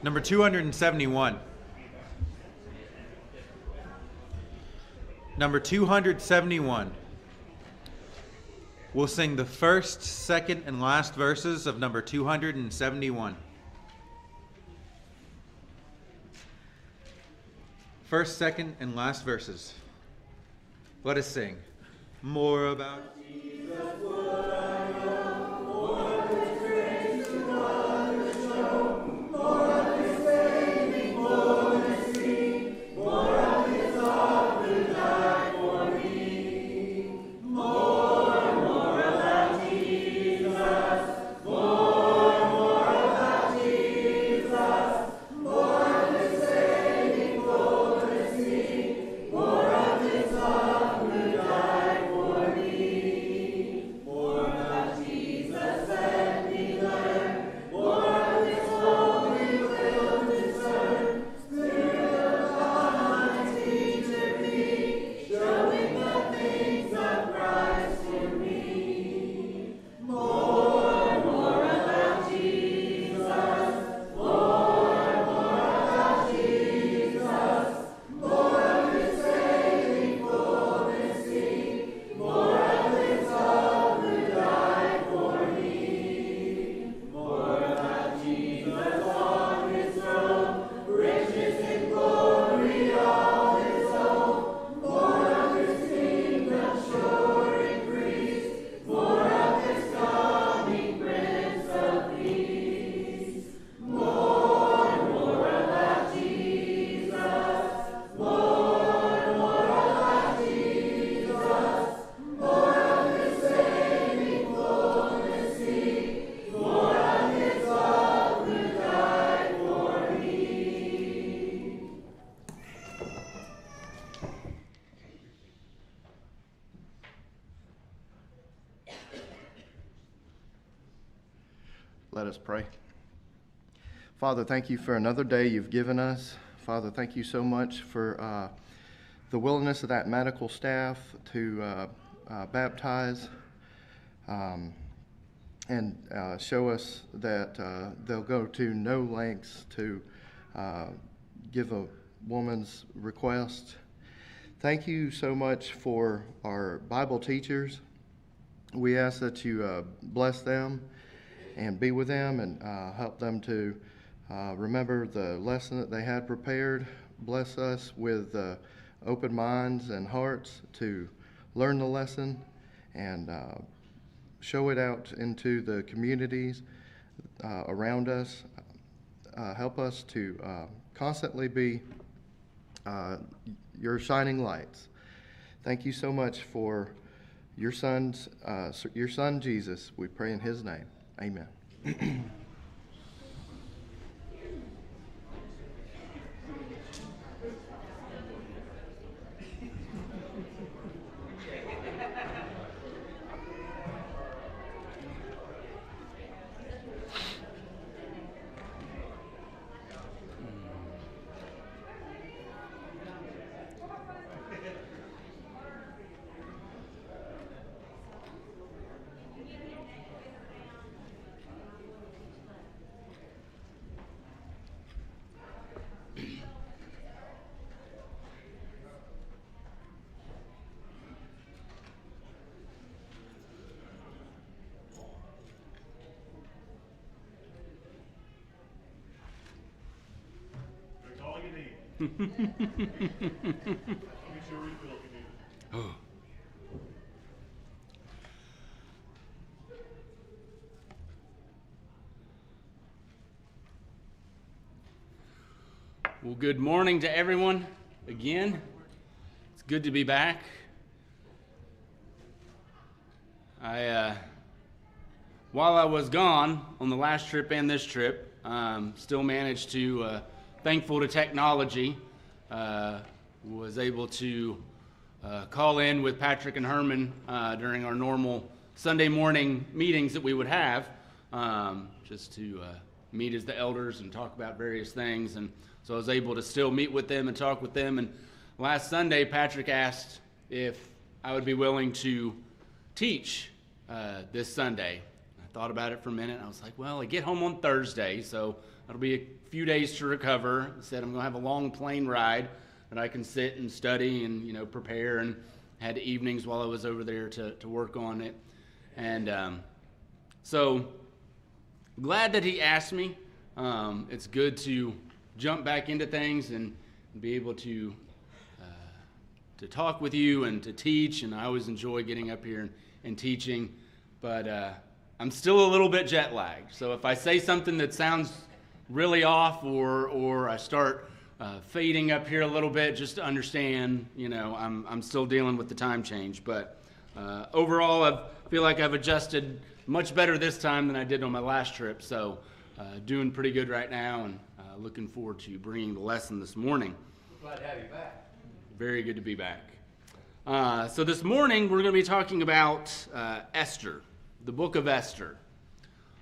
Number 271. Number 271. We'll sing the first, second, and last verses of number 271. First, second, and last verses. Let us sing. More about Jesus, what I know, more of His grace to others show, more of His saving fullness see, more of His love who died for me. More about Jesus, more about Jesus, more of His saving fullness see, more of His love who died for me. More about Jesus let me learn, more of His holy will discern. Spirit of God, teacher be, showing the things of Christ in me. More about Jesus, more about Jesus, more of His saving fullness see, more of His love who died for me. More about Jesus on His throne, riches and glory all His own. More of His kingdom sure increase, more of His coming Prince of Peace. More about Jesus, more about Jesus, more of His saving fullness see, more of His love who died for me. Let us pray. Father, thank you for another day you've given us. Father, thank you so much for the willingness of that medical staff to baptize and show us that they'll go to no lengths to give a woman's request. Thank you so much for our Bible teachers. We ask that you bless them and be with them and help them to remember the lesson that they had prepared. Bless us with open minds and hearts to learn the lesson and show it out into the communities around us. Help us to constantly be your shining lights. Thank you so much for your son Jesus. We pray in His name. Amen. Well, good morning to everyone again. It's good to be back. While I was gone on the last trip and this trip, still managed to, thankful to technology, was able to call in with Patrick and Herman during our normal Sunday morning meetings that we would have, just to meet as the elders and talk about various things. And so I was able to still meet with them and talk with them. And last Sunday, Patrick asked if I would be willing to teach this Sunday. I thought about it for a minute. I was like, well, I get home on Thursday, so it'll be a few days to recover. I said I'm going to have a long plane ride that I can sit and study and, prepare, and had evenings while I was over there to work on it. And so glad that he asked me. It's good to jump back into things and be able to talk with you and to teach, and I always enjoy getting up here and teaching, but I'm still a little bit jet lagged. So if I say something that sounds really off or I start fading up here a little bit, just to understand, I'm still dealing with the time change. But overall, I feel like I've adjusted much better this time than I did on my last trip. So doing pretty good right now, and looking forward to bringing the lesson this morning. Glad to have you back. Very good to be back. So this morning we're going to be talking about Esther, the book of Esther.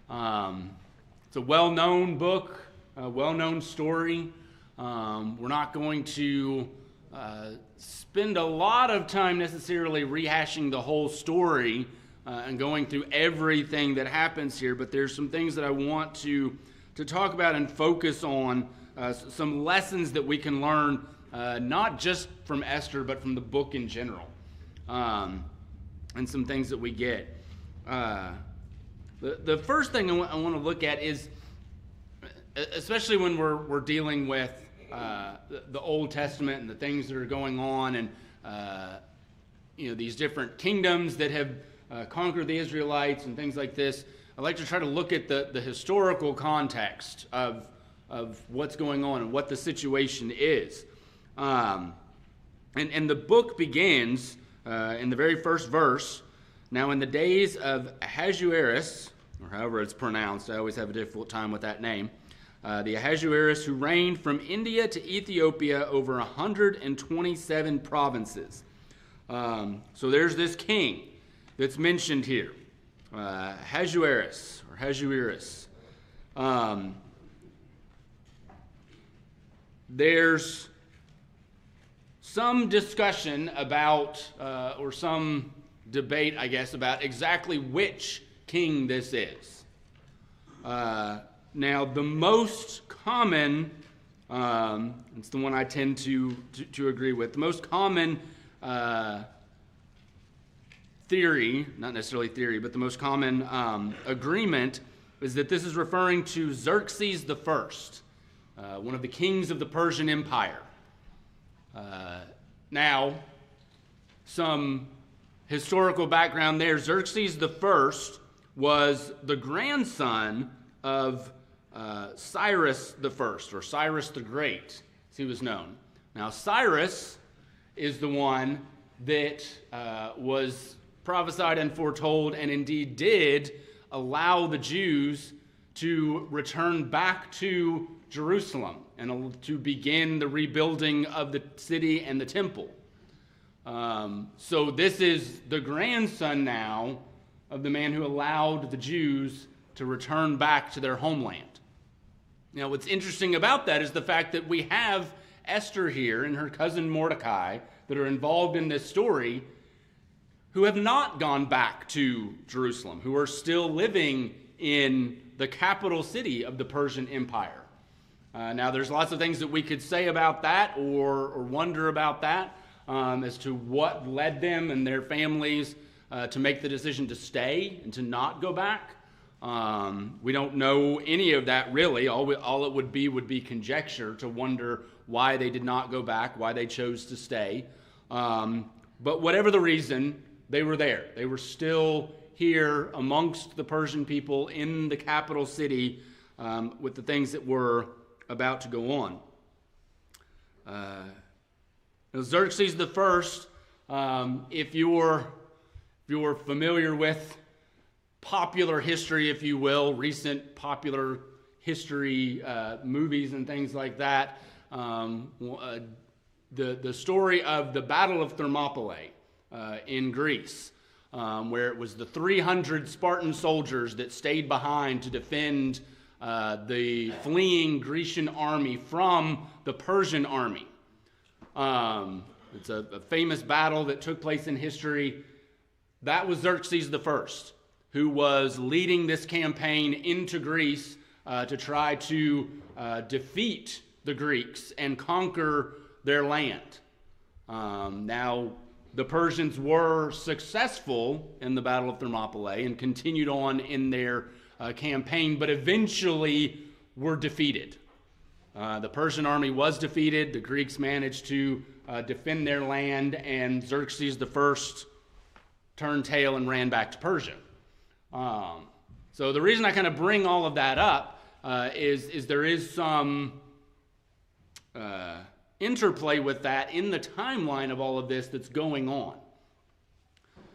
It's a well-known book, a well-known story. We're not going to spend a lot of time necessarily rehashing the whole story and going through everything that happens here, but there's some things that I want to talk about and focus on, some lessons that we can learn, not just from Esther, but from the book in general, and some things that we get. The first thing I want to look at is, especially when we're dealing with the Old Testament and the things that are going on, and these different kingdoms that have conquered the Israelites and things like this. I like to try to look at the historical context of what's going on and what the situation is. And the book begins in the very first verse. Now, in the days of Ahasuerus, or however it's pronounced, I always have a difficult time with that name, the Ahasuerus who reigned from India to Ethiopia over 127 provinces. So there's this king that's mentioned here, Ahasuerus, or Ahasuerus. There's some discussion about, or some debate, I guess, about exactly which king this is. Now, the most common, it's the one I tend to agree with, the most common theory, not necessarily theory, but the most common agreement is that this is referring to Xerxes the First, one of the kings of the Persian Empire. Now, some historical background there. Xerxes the First was the grandson of Cyrus the First, or Cyrus the Great, as he was known. Now, Cyrus is the one that was prophesied and foretold, and indeed did allow the Jews to return back to Jerusalem and to begin the rebuilding of the city and the temple. So this is the grandson now of the man who allowed the Jews to return back to their homeland. Now, what's interesting about that is the fact that we have Esther here and her cousin Mordecai that are involved in this story, who have not gone back to Jerusalem, who are still living in the capital city of the Persian Empire. Now, there's lots of things that we could say about that or wonder about that as to what led them and their families to make the decision to stay and to not go back. We don't know any of that really. All it would be conjecture to wonder why they did not go back, why they chose to stay. But whatever the reason, they were there. They were still here amongst the Persian people in the capital city with the things that were about to go on. Xerxes the First, if you're familiar with popular history, if you will, recent popular history movies and things like that, the story of the Battle of Thermopylae in Greece, where it was the 300 Spartan soldiers that stayed behind to defend the fleeing Grecian army from the Persian army. It's a famous battle that took place in history. That was Xerxes the First, who was leading this campaign into Greece to try to defeat the Greeks and conquer their land. Now, the Persians were successful in the Battle of Thermopylae and continued on in their campaign, but eventually were defeated. The Persian army was defeated. The Greeks managed to defend their land, and Xerxes I turned tail and ran back to Persia. So the reason I kind of bring all of that up is there is some interplay with that in the timeline of all of this that's going on.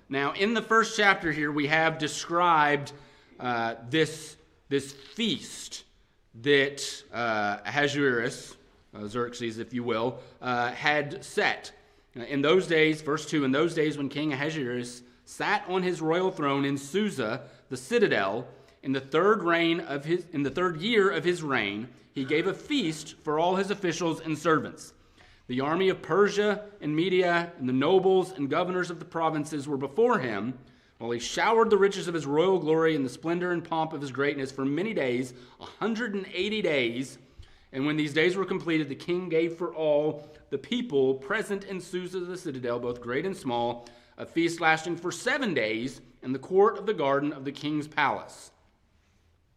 Now, in the first chapter here, we have described this feast that Ahasuerus, Xerxes, if you will, had set. In those days, verse 2, in those days when King Ahasuerus sat on his royal throne in Susa, the citadel, in the third year of his reign, he gave a feast for all his officials and servants. The army of Persia and Media and the nobles and governors of the provinces were before him, while he showered the riches of his royal glory and the splendor and pomp of his greatness for many days, 180 days. And when these days were completed, the king gave for all the people present in Susa the citadel, both great and small, a feast lasting for 7 days in the court of the garden of the king's palace.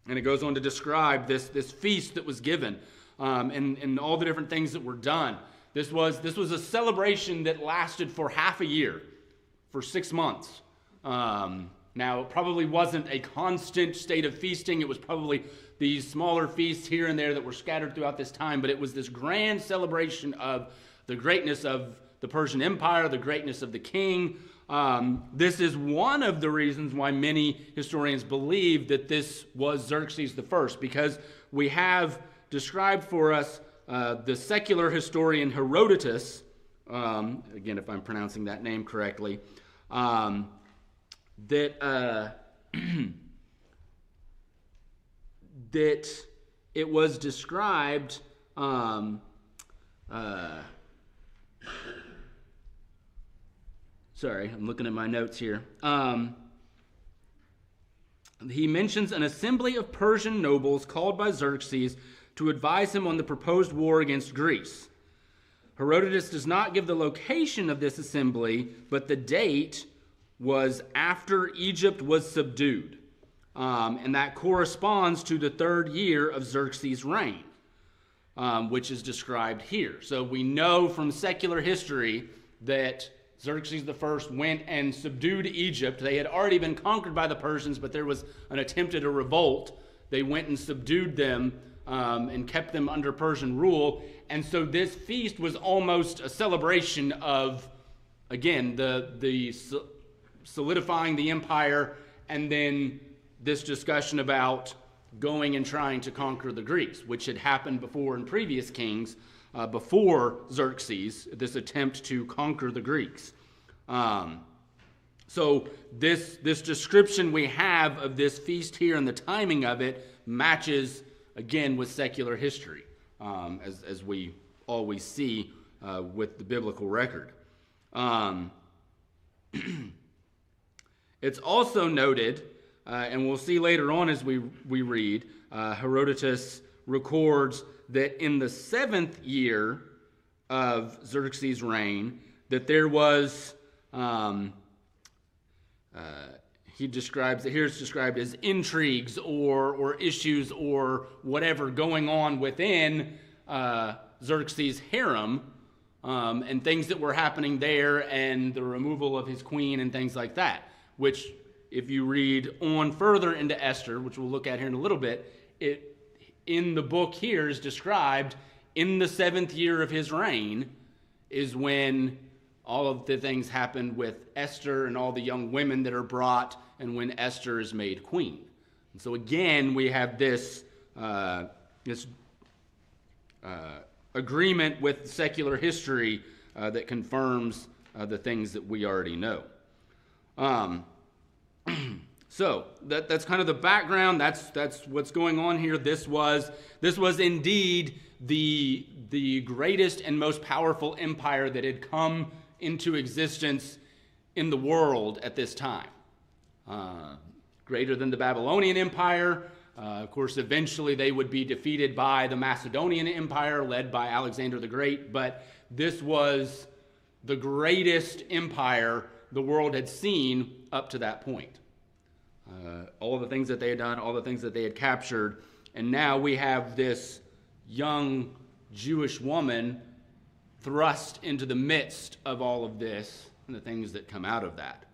And it goes on to describe this feast that was given and all the different things that were done. This was a celebration that lasted for half a year, for 6 months. Now, it probably wasn't a constant state of feasting. It was probably these smaller feasts here and there that were scattered throughout this time, but it was this grand celebration of the greatness of the Persian Empire, the greatness of the king. This is one of the reasons why many historians believe that this was Xerxes I, because we have described for us the secular historian Herodotus, again, if I'm pronouncing that name correctly, that it was described sorry, I'm looking at my notes here. He mentions an assembly of Persian nobles called by Xerxes to advise him on the proposed war against Greece. Herodotus does not give the location of this assembly, but the date was after Egypt was subdued. And that corresponds to the 3rd year of Xerxes' reign, which is described here. So we know from secular history that Xerxes I went and subdued Egypt. They had already been conquered by the Persians, but there was an attempt at a revolt. They went and subdued them and kept them under Persian rule. And so this feast was almost a celebration of, again, the solidifying the empire, and then this discussion about going and trying to conquer the Greeks, which had happened before in previous kings, before Xerxes, this attempt to conquer the Greeks. So this description we have of this feast here and the timing of it matches, again, with secular history, as we always see with the biblical record. It's also noted, and we'll see later on as we read, Herodotus records that in the 7th year of Xerxes' reign, that there was, here's described as intrigues or issues or whatever going on within Xerxes' harem, and things that were happening there, and the removal of his queen and things like that, which if you read on further into Esther, which we'll look at here in a little bit, it in the book here is described in the 7th year of his reign is when all of the things happened with Esther and all the young women that are brought, and when Esther is made queen. And so again, we have this agreement with secular history that confirms the things that we already know. So that's kind of the background. That's what's going on here. This was indeed the greatest and most powerful empire that had come into existence in the world at this time. greater than the Babylonian Empire. Of course, eventually they would be defeated by the Macedonian Empire led by Alexander the Great, but this was the greatest empire the world had seen up to that point. All the things that they had done, all the things that they had captured, and now we have this young Jewish woman thrust into the midst of all of this and the things that come out of that.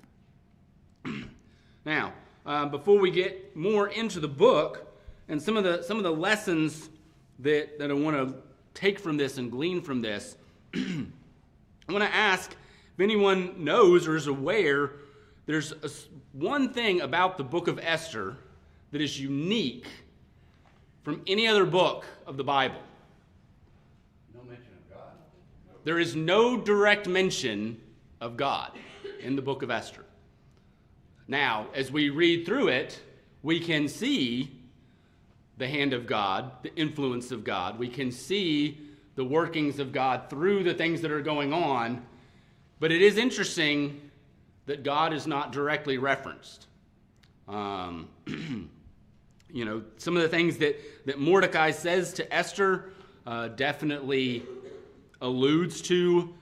Now, before we get more into the book and some of the lessons that I want to take from this and glean from this, I want to ask if anyone knows or is aware there's one thing about the book of Esther that is unique from any other book of the Bible. No mention of God. There is no direct mention of God in the book of Esther. Now, as we read through it, we can see the hand of God, the influence of God. We can see the workings of God through the things that are going on. But it is interesting that God is not directly referenced. Some of the things that Mordecai says to Esther definitely alludes to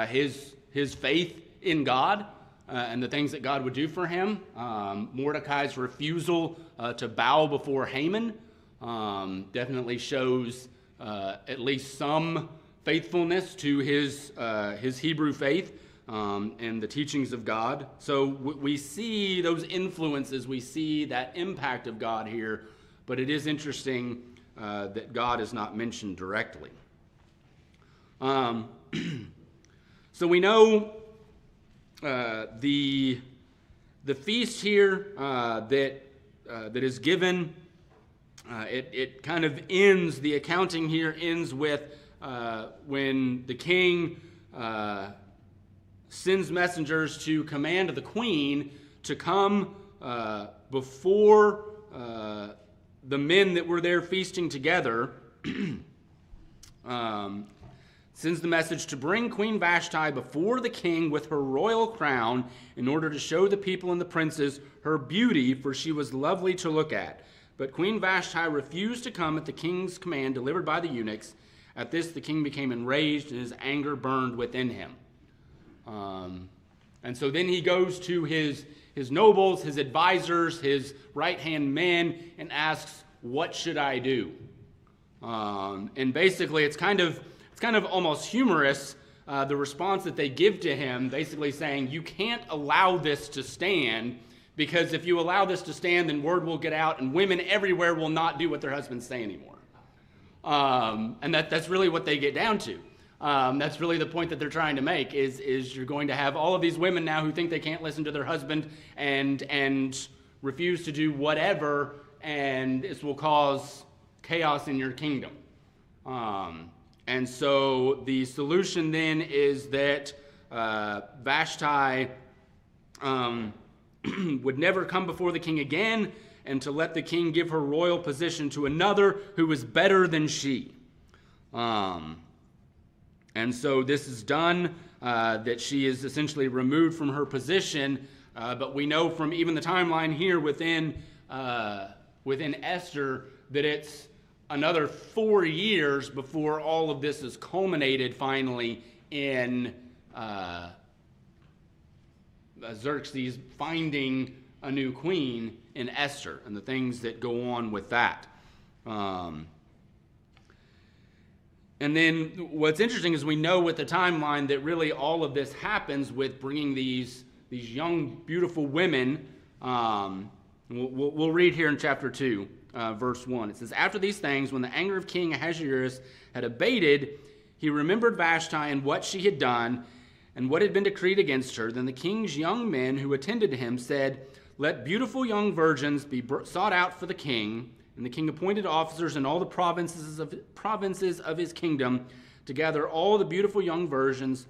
his faith in God and the things that God would do for him. Mordecai's refusal to bow before Haman definitely shows at least some faithfulness to his Hebrew faith and the teachings of God. So we see those influences, we see that impact of God here, but it is interesting that God is not mentioned directly. So we know the feast here that is given, it kind of ends, the accounting here ends with when the king sends messengers to command the queen to come before the men that were there feasting together. Sends the message to bring Queen Vashti before the king with her royal crown in order to show the people and the princes her beauty, for she was lovely to look at. But Queen Vashti refused to come at the king's command delivered by the eunuchs. At this, the king became enraged, and his anger burned within him. And so then he goes to his nobles, his advisors, his right-hand men, and asks, "What should I do?" And basically, it's kind of almost humorous, the response that they give to him, basically saying, you can't allow this to stand, because if you allow this to stand, then word will get out, and women everywhere will not do what their husbands say anymore. And that's really what they get down to. That's really the point that they're trying to make, is you're going to have all of these women now who think they can't listen to their husband and refuse to do whatever, and this will cause chaos in your kingdom. And so the solution then is that Vashti would never come before the king again, and to let the king give her royal position to another who was better than she. And so this is done, that she is essentially removed from her position, but we know from even the timeline here within Esther that it's another 4 years before all of this is culminated finally in Xerxes finding a new queen in Esther and the things that go on with that. And then what's interesting is we know with the timeline that really all of this happens with bringing these young, beautiful women. We'll read here in chapter 2. Verse 1. It says, "After these things, when the anger of King Ahasuerus had abated, he remembered Vashti and what she had done and what had been decreed against her. Then the king's young men who attended him said, 'Let beautiful young virgins be sought out for the king.' And the king appointed officers in all the provinces of his kingdom to gather all the beautiful young virgins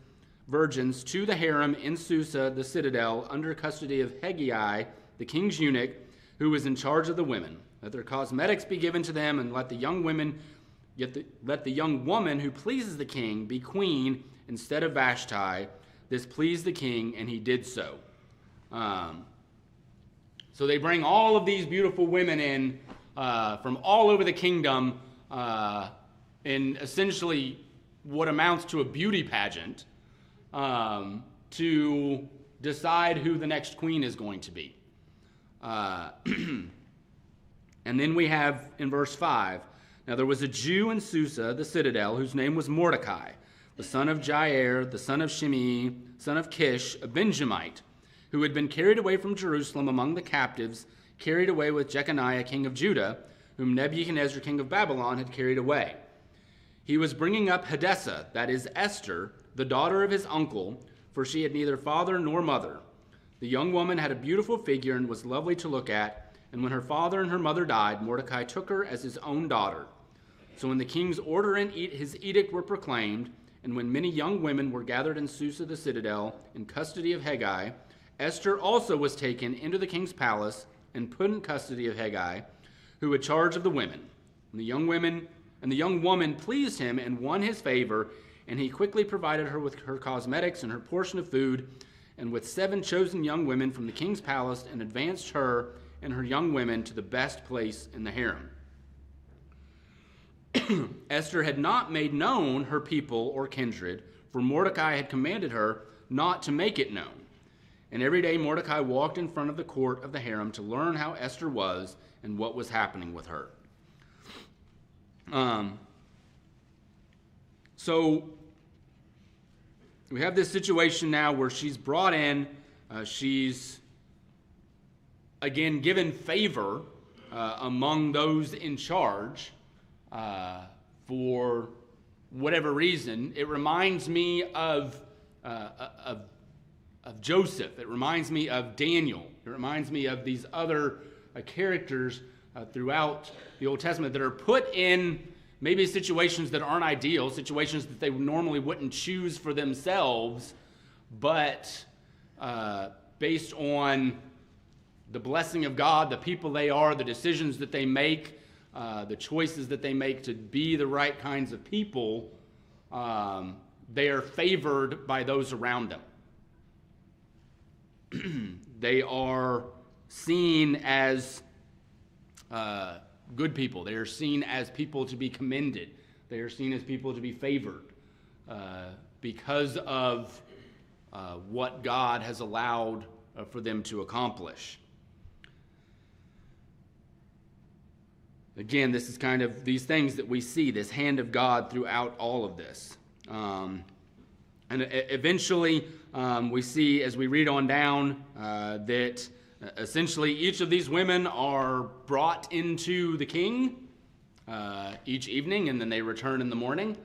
to the harem in Susa, the citadel, under custody of Hegai, the king's eunuch, who was in charge of the women. Let their cosmetics be given to them, and let the young woman who pleases the king be queen instead of Vashti. This pleased the king, and he did so." So they bring all of these beautiful women in from all over the kingdom in essentially what amounts to a beauty pageant to decide who the next queen is going to be. And then we have in verse 5, now there was a Jew in Susa, the citadel, whose name was Mordecai, the son of Jair, the son of Shimei, son of Kish, a Benjamite, who had been carried away from Jerusalem among the captives, carried away with Jeconiah, king of Judah, whom Nebuchadnezzar, king of Babylon, had carried away. He was bringing up Hadassah, that is Esther, the daughter of his uncle, for she had neither father nor mother. The young woman had a beautiful figure and was lovely to look at, and when her father and her mother died, Mordecai took her as his own daughter. So when the king's order and his edict were proclaimed, and when many young women were gathered in Susa the citadel in custody of Hegai, Esther also was taken into the king's palace and put in custody of Hegai, who had charge of the women. And the young woman pleased him and won his favor, and he quickly provided her with her cosmetics and her portion of food, and with 7 chosen young women from the king's palace, and advanced her and her young women to the best place in the harem. Esther had not made known her people or kindred, for Mordecai had commanded her not to make it known. And every day Mordecai walked in front of the court of the harem to learn how Esther was and what was happening with her. So we have this situation now where she's brought in. She's, again, given favor among those in charge for whatever reason. It reminds me of Joseph. It reminds me of Daniel. It reminds me of these other characters throughout the Old Testament that are put in maybe situations that aren't ideal, situations that they normally wouldn't choose for themselves, but based on the blessing of God, the people they are, the decisions that they make, the choices that they make to be the right kinds of people, they are favored by those around them. They are seen as good people. They are seen as people to be commended. They are seen as people to be favored because of what God has allowed for them to accomplish. Again, this is kind of these things that we see, this hand of God throughout all of this. And eventually, we see as we read on down that essentially each of these women are brought into the king each evening, and then they return in the morning.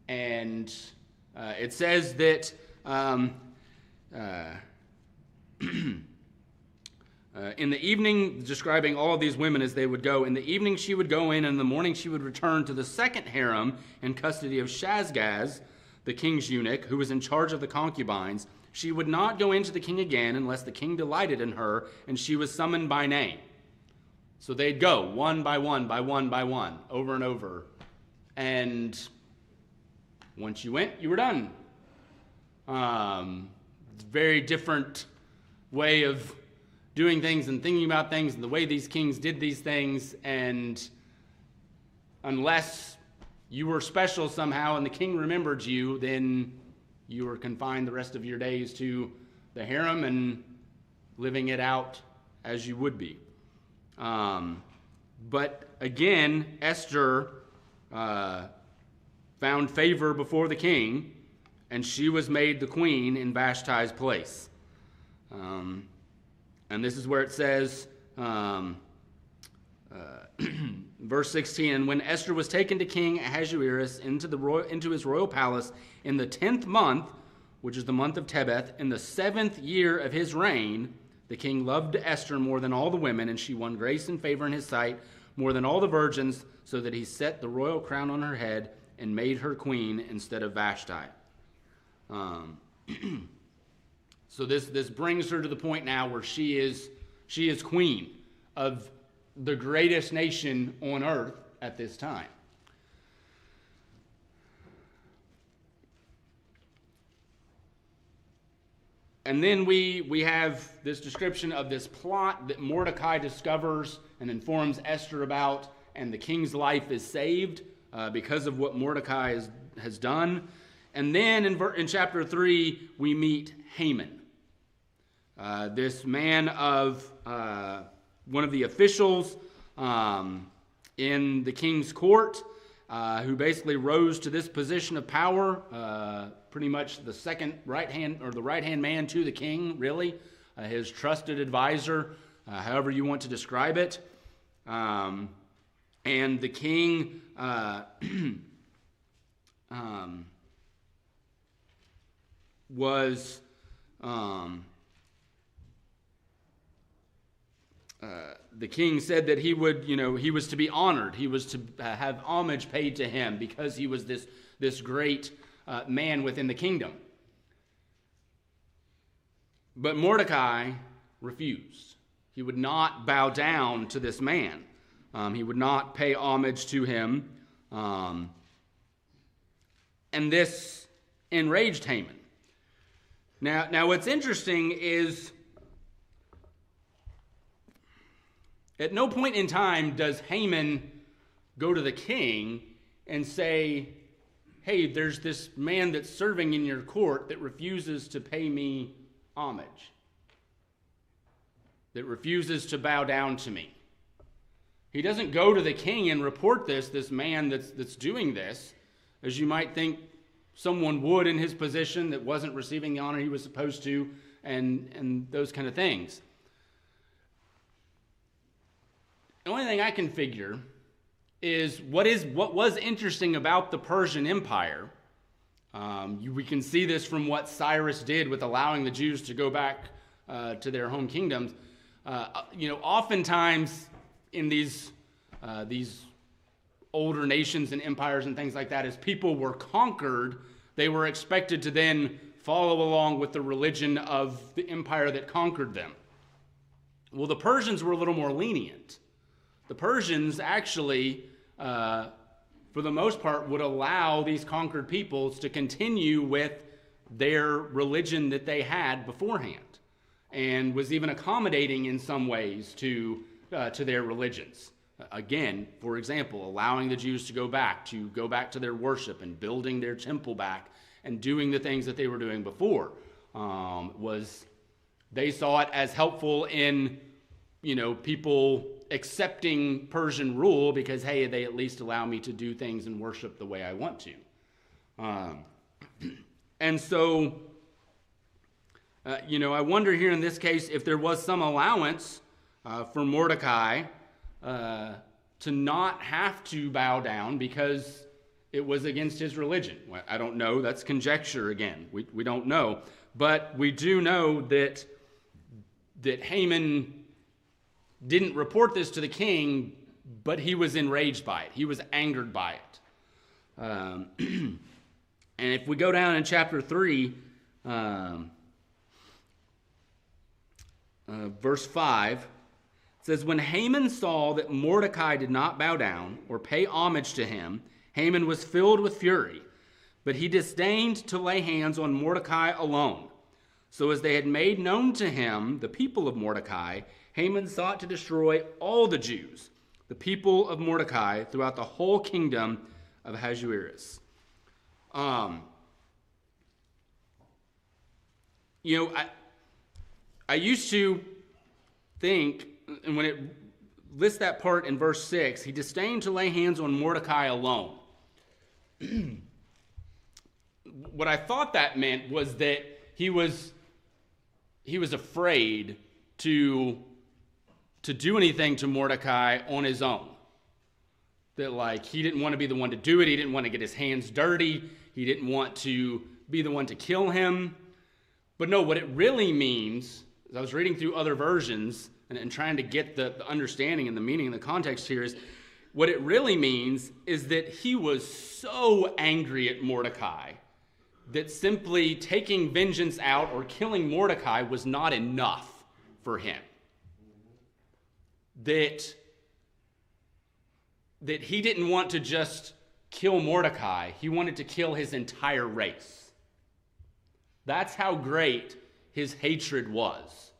And it says that in the evening, describing all of these women as they would go, in the evening she would go in, and in the morning she would return to the second harem in custody of Shazgaz, the king's eunuch, who was in charge of the concubines. She would not go into the king again unless the king delighted in her, and she was summoned by name. So they'd go one by one, by one, by one, over and over. And once you went, you were done. Very different way of doing things and thinking about things and the way these kings did these things. And unless you were special somehow and the king remembered you, then you were confined the rest of your days to the harem and living it out as you would be. But again, Esther found favor before the king, and she was made the queen in Vashti's place. And this is where it says, verse 16, and when Esther was taken to King Ahasuerus into his royal palace in the 10th month, which is the month of Tebeth, in the 7th year of his reign, the king loved Esther more than all the women, and she won grace and favor in his sight more than all the virgins, so that he set the royal crown on her head and made her queen instead of Vashti. So this brings her to the point now where she is queen of the greatest nation on earth at this time. And then we have this description of this plot that Mordecai discovers and informs Esther about, and the king's life is saved because of what Mordecai has done. And then in chapter 3, we meet Haman, this man of one of the officials in the king's court, who basically rose to this position of power, pretty much the right-hand man to the king, really, his trusted advisor, however you want to describe it. And the king was the king said that he was to be honored. He was to have homage paid to him because he was this great man within the kingdom. But Mordecai refused. He would not bow down to this man. He would not pay homage to him. And this enraged Haman. Now what's interesting is at no point in time does Haman go to the king and say, hey, there's this man that's serving in your court that refuses to pay me homage, that refuses to bow down to me. He doesn't go to the king and report this man that's doing this, as you might think someone would in his position that wasn't receiving the honor he was supposed to, and those kind of things. The only thing I can figure is what was interesting about the Persian Empire. We can see this from what Cyrus did with allowing the Jews to go back to their home kingdoms. Oftentimes in these older nations and empires and things like that, as people were conquered, they were expected to then follow along with the religion of the empire that conquered them. Well, the Persians were a little more lenient. The Persians actually, for the most part, would allow these conquered peoples to continue with their religion that they had beforehand, and was even accommodating in some ways to their religions. Again, for example, allowing the Jews to go back to their worship and building their temple back and doing the things that they were doing before. They saw it as helpful in, people accepting Persian rule because, hey, they at least allow me to do things and worship the way I want to. And so, I wonder here in this case if there was some allowance for Mordecai to not have to bow down because it was against his religion. Well, I don't know. That's conjecture again. We don't know. But we do know that Haman didn't report this to the king, but he was enraged by it. He was angered by it. And if we go down in chapter 3, verse 5, it says, when Haman saw that Mordecai did not bow down or pay homage to him, Haman was filled with fury, but he disdained to lay hands on Mordecai alone. So as they had made known to him the people of Mordecai, Haman sought to destroy all the Jews, the people of Mordecai, throughout the whole kingdom of Ahasuerus. I used to think, and when it lists that part in verse 6, he disdained to lay hands on Mordecai alone. What I thought that meant was that he was afraid to do anything to Mordecai on his own. That he didn't want to be the one to do it. He didn't want to get his hands dirty. He didn't want to be the one to kill him. But no, what it really means, as I was reading through other versions and trying to get the understanding and the meaning and the context here, is what it really means is that he was so angry at Mordecai that simply taking vengeance out or killing Mordecai was not enough for him. That he didn't want to just kill Mordecai. He wanted to kill his entire race. That's how great his hatred was.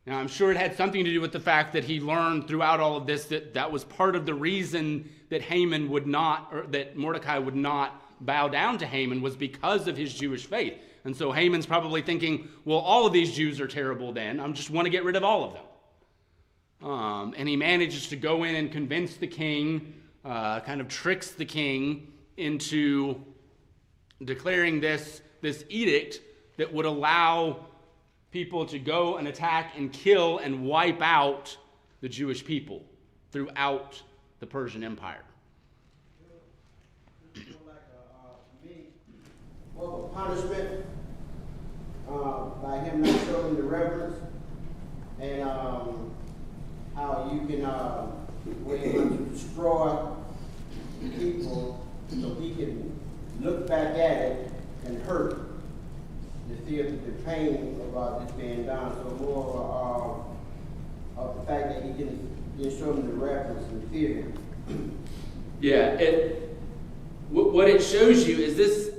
Now, I'm sure it had something to do with the fact that he learned throughout all of this that was part of the reason that Haman would not, or that Mordecai would not bow down to Haman, was because of his Jewish faith. And so Haman's probably thinking, well, all of these Jews are terrible then. I just want to get rid of all of them. And he manages to go in and convince the king, kind of tricks the king into declaring this edict that would allow people to go and attack and kill and wipe out the Jewish people throughout the Persian Empire. More of a punishment by him not showing the reverence, and how you can when he wants to destroy people, so he can look back at it and hurt to feel the pain about this being done. So more of the fact that he didn't show them the reverence and fear. Yeah, what it shows you is this.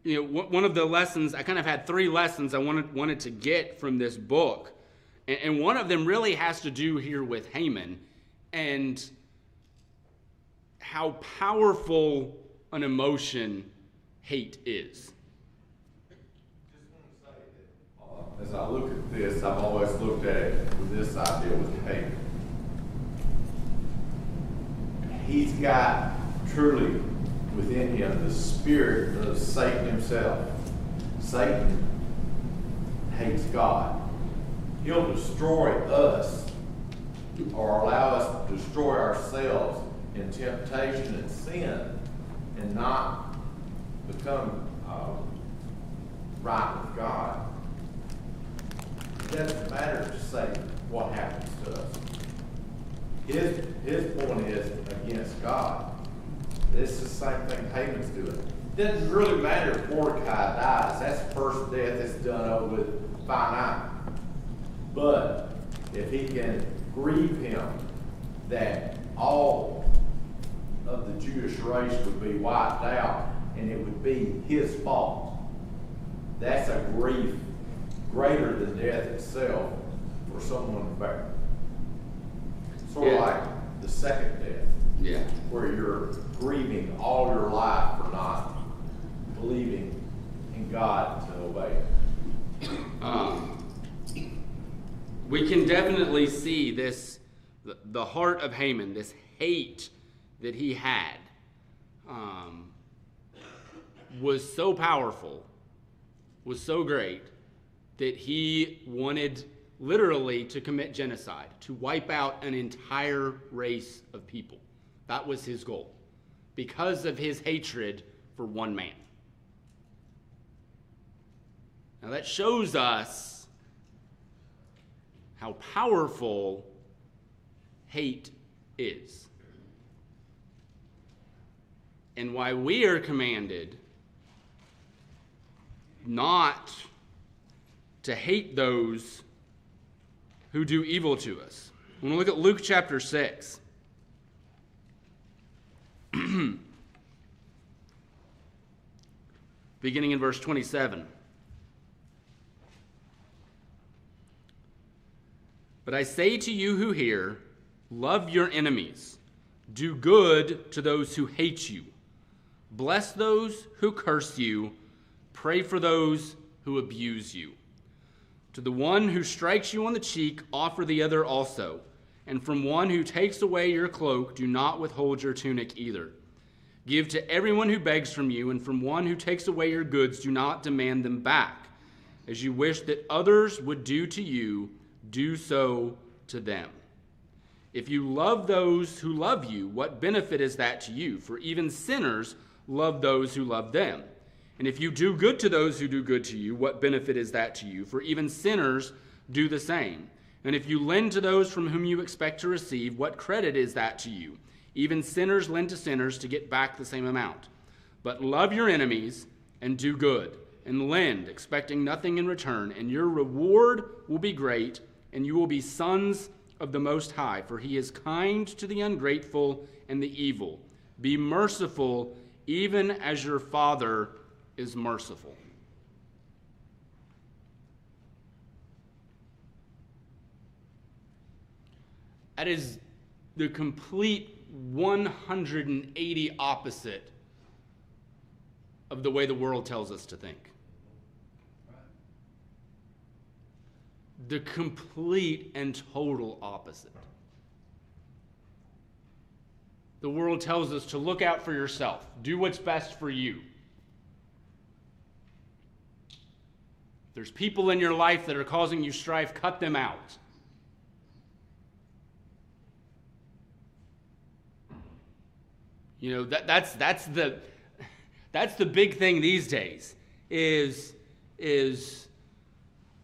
You know, one of the lessons, I kind of had 3 lessons I wanted to get from this book. And one of them really has to do here with Haman and how powerful an emotion hate is. Just want to say that as I look at this, I've always looked at it with this idea with Haman. He's got truly within him the spirit of Satan himself. Satan hates God. He'll destroy us or allow us to destroy ourselves in temptation and sin and not become right with God. It doesn't matter to Satan what happens to us. His point is against God. This is the same thing Haman's doing. It doesn't really matter if Mordecai dies. That's the first death that's done over with finite. But if he can grieve him that all of the Jewish race would be wiped out and it would be his fault, that's a grief greater than death itself for someone to bear. Sort of like the second death. Yeah. Where you're grieving all your life for not believing in God to obey Him. We can definitely see this, the heart of Haman, this hate that he had, was so powerful, was so great, that he wanted literally to commit genocide, to wipe out an entire race of people. That was his goal, because of his hatred for one man. Now that shows us how powerful hate is, and why we are commanded not to hate those who do evil to us. We're going to look at Luke chapter 6. Beginning in verse 27. But I say to you who hear, love your enemies, do good to those who hate you, bless those who curse you, pray for those who abuse you. To the one who strikes you on the cheek, offer the other also. And from one who takes away your cloak, do not withhold your tunic either. Give to everyone who begs from you, and from one who takes away your goods, do not demand them back. As you wish that others would do to you, do so to them. If you love those who love you, what benefit is that to you? For even sinners love those who love them. And if you do good to those who do good to you, what benefit is that to you? For even sinners do the same. And if you lend to those from whom you expect to receive, what credit is that to you? Even sinners lend to sinners to get back the same amount. But love your enemies and do good, and lend, expecting nothing in return, and your reward will be great, and you will be sons of the Most High, for he is kind to the ungrateful and the evil. Be merciful, even as your Father is merciful. That is the complete 180 opposite of the way the world tells us to think. The complete and total opposite. The world tells us to look out for yourself, do what's best for you. If there's people in your life that are causing you strife, cut them out. You know, that's the big thing these days is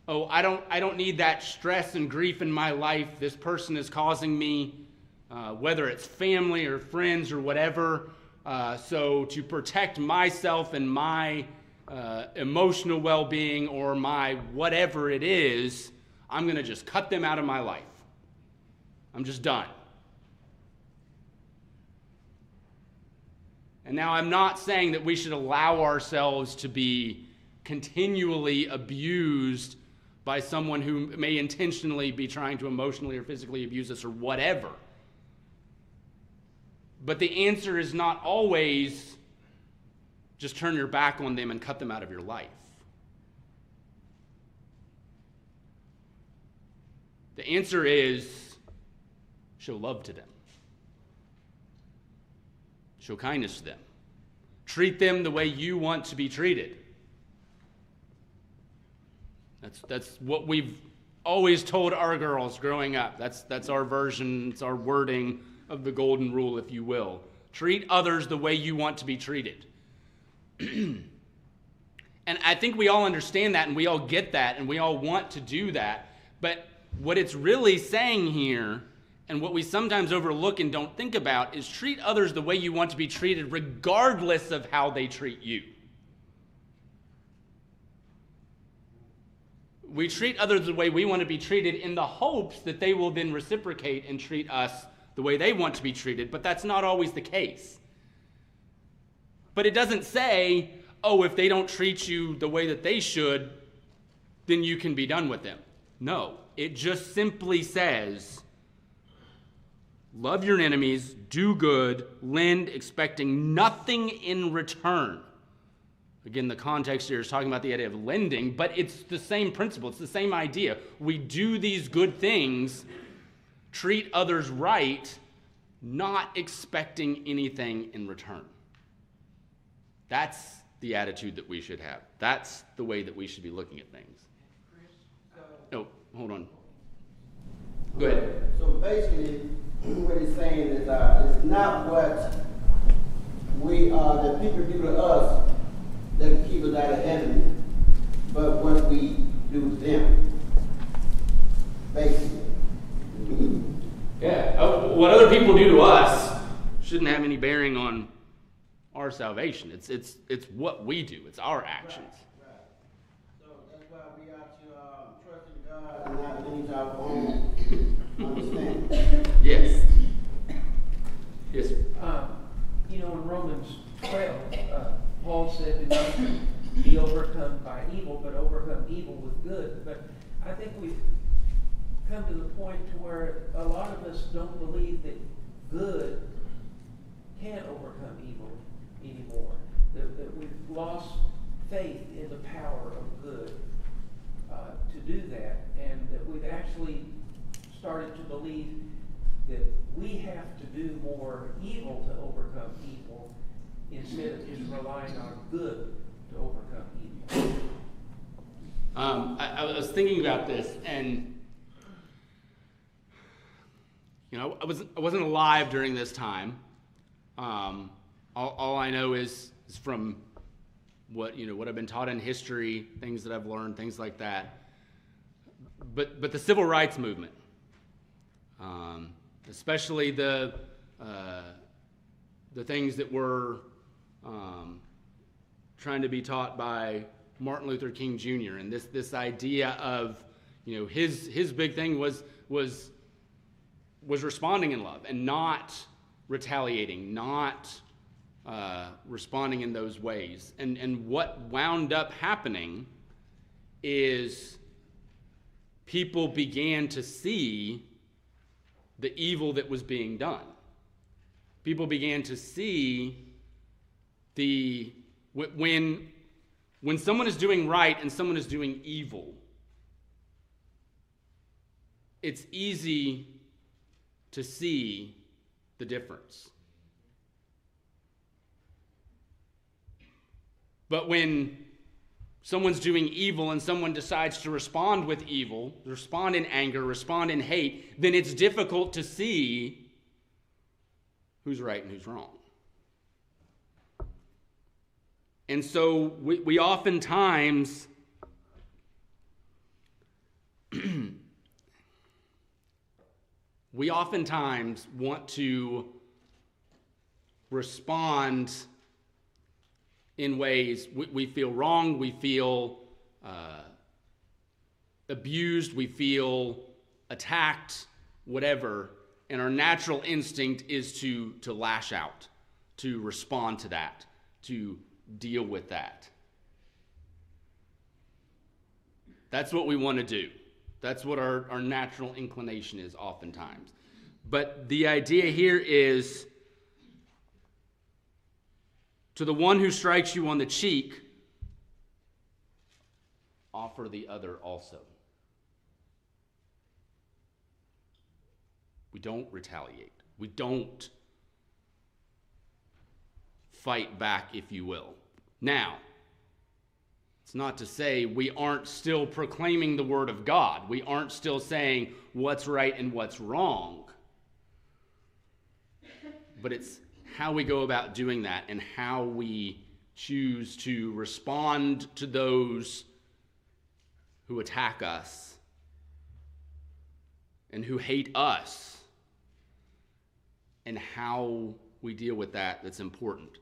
oh, I don't need that stress and grief in my life. This person is causing me, whether it's family or friends or whatever. So to protect myself and my emotional well-being or my whatever it is, I'm going to just cut them out of my life. I'm just done. And now I'm not saying that we should allow ourselves to be continually abused by someone who may intentionally be trying to emotionally or physically abuse us or whatever. But the answer is not always just turn your back on them and cut them out of your life. The answer is show love to them. Show kindness to them. Treat them the way you want to be treated. That's what we've always told our girls growing up. That's our version, it's our wording of the golden rule, if you will. Treat others the way you want to be treated. And I think we all understand that, and we all get that, and we all want to do that. But what it's really saying here, and what we sometimes overlook and don't think about, is treat others the way you want to be treated regardless of how they treat you. We treat others the way we want to be treated in the hopes that they will then reciprocate and treat us the way they want to be treated, but that's not always the case. But it doesn't say, oh, if they don't treat you the way that they should, then you can be done with them. No, it just simply says, love your enemies, do good, lend, expecting nothing in return. Again, the context here is talking about the idea of lending, but it's the same principle. It's the same idea. We do these good things, treat others right, not expecting anything in return. That's the attitude that we should have. That's the way that we should be looking at things. Oh, hold on. Go ahead. So basically, what he's saying is it's not what we the people do to us that keep us out of heaven, but what we do to them. Basically. Yeah. What other people do to us shouldn't have any bearing on our salvation. It's what we do. It's our actions. Right. So that's why we ought to trust in God and not lean to our own understanding. Yes. Yes, sir. You know, in Romans 12, Paul said, "Do not be overcome by evil, but overcome evil with good." But I think we've come to the point to where a lot of us don't believe that good can overcome evil anymore. That we've lost faith in the power of good to do that, and that we've actually started to believe that we have to do more evil to overcome evil instead of just relying on good to overcome evil. I was thinking about this, and you know, I wasn't alive during this time. All I know is from what I've been taught in history, things that I've learned, things like that. But the civil rights movement, especially the things that were trying to be taught by Martin Luther King Jr. and this idea of, his big thing was responding in love and not retaliating, not responding in those ways. And what wound up happening is people began to see the evil that was being done. People began to see when someone is doing right and someone is doing evil, it's easy to see the difference. But when someone's doing evil and someone decides to respond with evil, respond in anger, respond in hate, then it's difficult to see who's right and who's wrong. And so we oftentimes want to respond in ways we feel wrong, we feel abused, we feel attacked, whatever. And our natural instinct is to lash out, to respond to that, to deal with that. That's what we want to do. That's what our natural inclination is oftentimes. But the idea here is, to the one who strikes you on the cheek, offer the other also. We don't retaliate. We don't fight back, if you will. Now, it's not to say we aren't still proclaiming the word of God. We aren't still saying what's right and what's wrong. But it's how we go about doing that and how we choose to respond to those who attack us and who hate us, and how we deal with that that's important.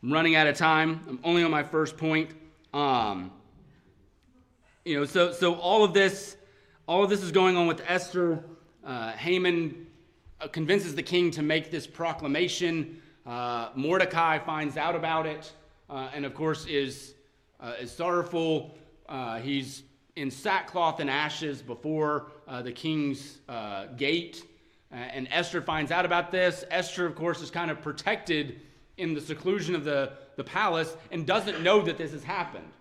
I'm running out of time. I'm only on my first point. So all of this is going on with Esther. Haman convinces the king to make this proclamation. Mordecai finds out about it, and of course is sorrowful. He's in sackcloth and ashes before the king's gate, and Esther finds out about this. Esther, of course, is kind of protected in the seclusion of the palace and doesn't know that this has happened,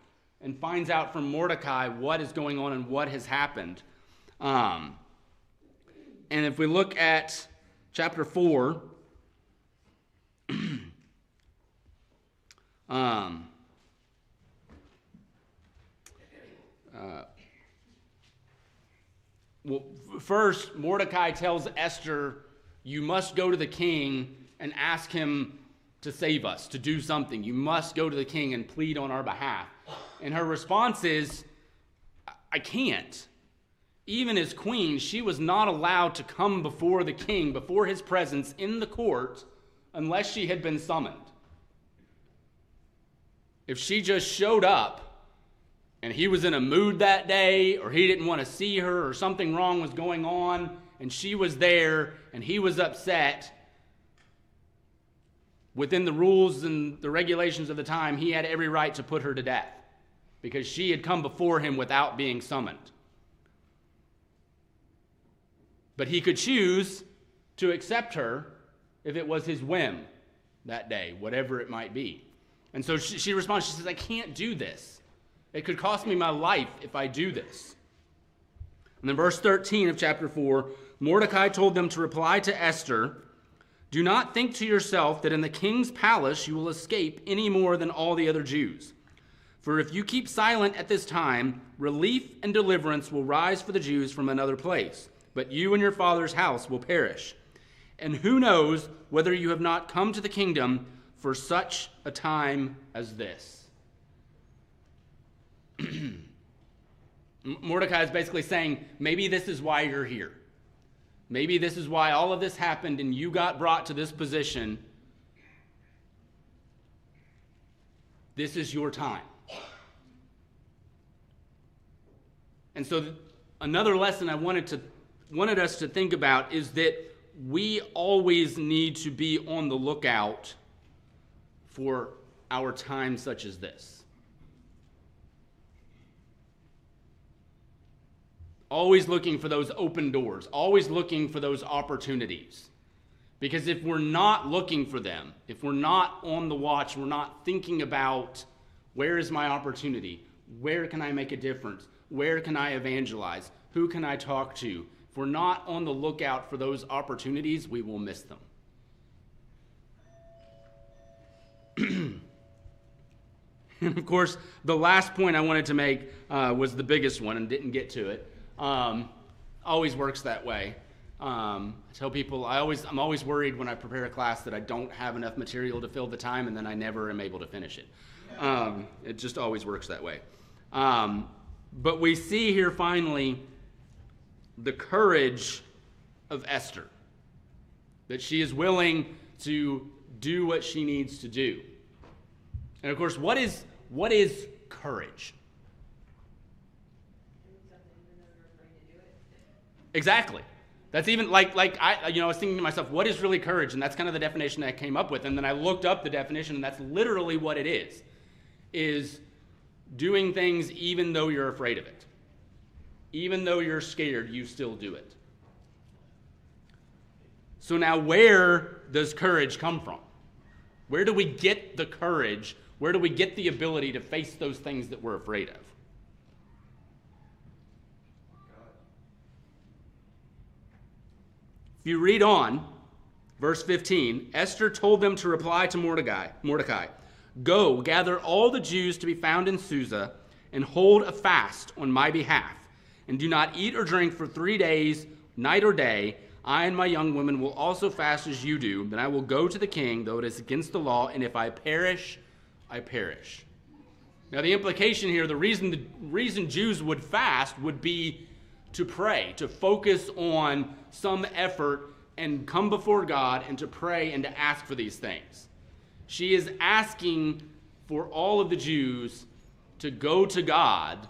and finds out from Mordecai what is going on and what has happened. And if we look at chapter 4, first, Mordecai tells Esther, you must go to the king and ask him to save us, to do something. You must go to the king and plead on our behalf. And her response is, I can't. Even as queen, she was not allowed to come before the king, before his presence in the court, unless she had been summoned. If she just showed up and he was in a mood that day, or he didn't want to see her, or something wrong was going on, and she was there and he was upset, within the rules and the regulations of the time, he had every right to put her to death because she had come before him without being summoned. But he could choose to accept her if it was his whim that day, whatever it might be. And so she responds, she says, I can't do this. It could cost me my life if I do this. And then verse 13 of chapter 4, Mordecai told them to reply to Esther, do not think to yourself that in the king's palace you will escape any more than all the other Jews. For if you keep silent at this time, relief and deliverance will rise for the Jews from another place, but you and your father's house will perish. And who knows whether you have not come to the kingdom for such a time as this. Mordecai is basically saying, maybe this is why you're here. Maybe this is why all of this happened and you got brought to this position. This is your time. And so another lesson I wanted us to think about is that we always need to be on the lookout for our time such as this. Always looking for those open doors, always looking for those opportunities. Because if we're not looking for them, if we're not on the watch, we're not thinking about where is my opportunity, where can I make a difference, where can I evangelize, who can I talk to? If we're not on the lookout for those opportunities, we will miss them. And of course, the last point I wanted to make was the biggest one and didn't get to it. Always works that way. I tell people I'm always worried when I prepare a class that I don't have enough material to fill the time, and then I never am able to finish it. It just always works that way. But we see here finally the courage of Esther, that she is willing to do what she needs to do. And of course, what is courage? Exactly. That's even like I was thinking to myself, what is really courage? And that's kind of the definition that I came up with. And then I looked up the definition, and that's literally what it is doing things even though you're afraid of it. Even though you're scared, you still do it. So now where does courage come from? Where do we get the courage? Where do we get the ability to face those things that we're afraid of? If you read on, verse 15, Esther told them to reply to Mordecai, "Go, gather all the Jews to be found in Susa, and hold a fast on my behalf, and do not eat or drink for 3 days, night or day. I and my young women will also fast as you do. Then I will go to the king, though it is against the law, and if I perish, I perish." Now the implication here, the reason Jews would fast would be to pray, to focus on some effort and come before God and to pray and to ask for these things. She is asking for all of the Jews to go to God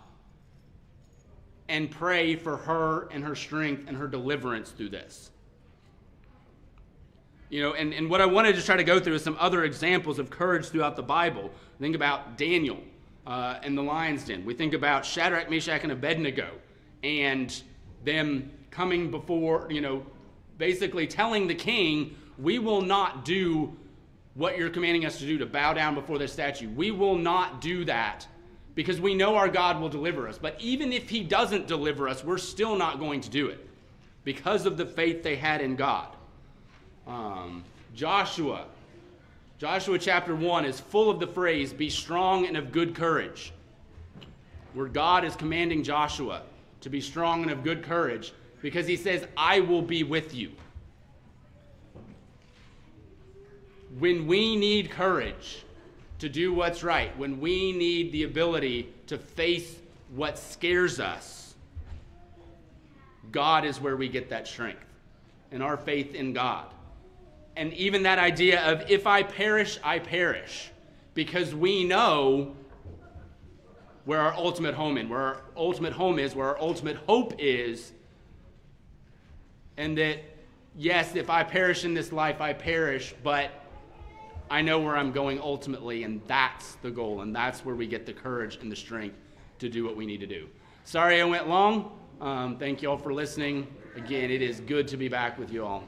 and pray for her and her strength and her deliverance through this. And what I wanted to try to go through is some other examples of courage throughout the Bible. Think about Daniel and the lion's den. We think about Shadrach, Meshach, and Abednego and them coming before, basically telling the king, we will not do what you're commanding us to do, to bow down before this statue. We will not do that because we know our God will deliver us. But even if he doesn't deliver us, we're still not going to do it because of the faith they had in God. Joshua chapter 1 is full of the phrase, "Be strong and of good courage," where God is commanding Joshua to be strong and of good courage because he says, "I will be with you." When we need courage to do what's right, when we need the ability to face what scares us, God is where we get that strength and our faith in God. And even that idea of, if I perish, I perish, because we know where our ultimate home is, where our ultimate hope is, and that, yes, if I perish in this life, I perish, but I know where I'm going ultimately, and that's the goal, and that's where we get the courage and the strength to do what we need to do. Sorry I went long. Thank you all for listening. Again, it is good to be back with you all.